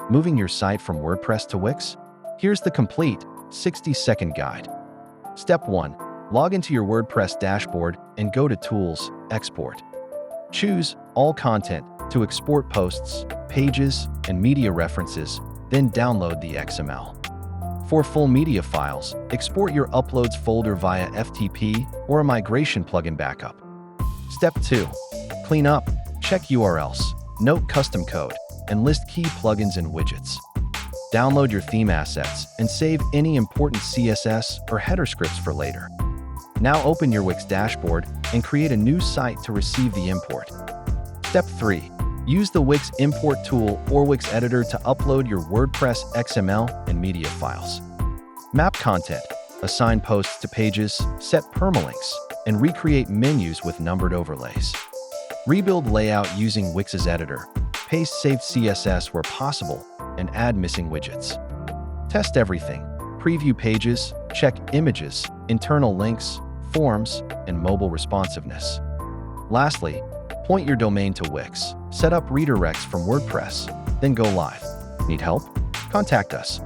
Moving your site from WordPress to Wix? Here's the complete 60-second guide. Step 1. Log into your WordPress dashboard and go to Tools, Export. Choose All Content to export posts, pages, and media references, then download the XML. For full media files, export your uploads folder via FTP or a migration plugin backup. Step 2. Clean up, check URLs, note custom code, and list key plugins and widgets. Download your theme assets and save any important CSS or header scripts for later. Now open your Wix dashboard and create a new site to receive the import. Step 3. Use the Wix import tool or Wix editor to upload your WordPress XML and media files. Map content, assign posts to pages, set permalinks, and recreate menus with numbered overlays. Rebuild layout using Wix's editor, paste saved CSS where possible, and add missing widgets. Test everything. Preview pages, check images, internal links, forms, and mobile responsiveness. Lastly, point your domain to Wix, set up redirects from WordPress, then go live. Need help? Contact us.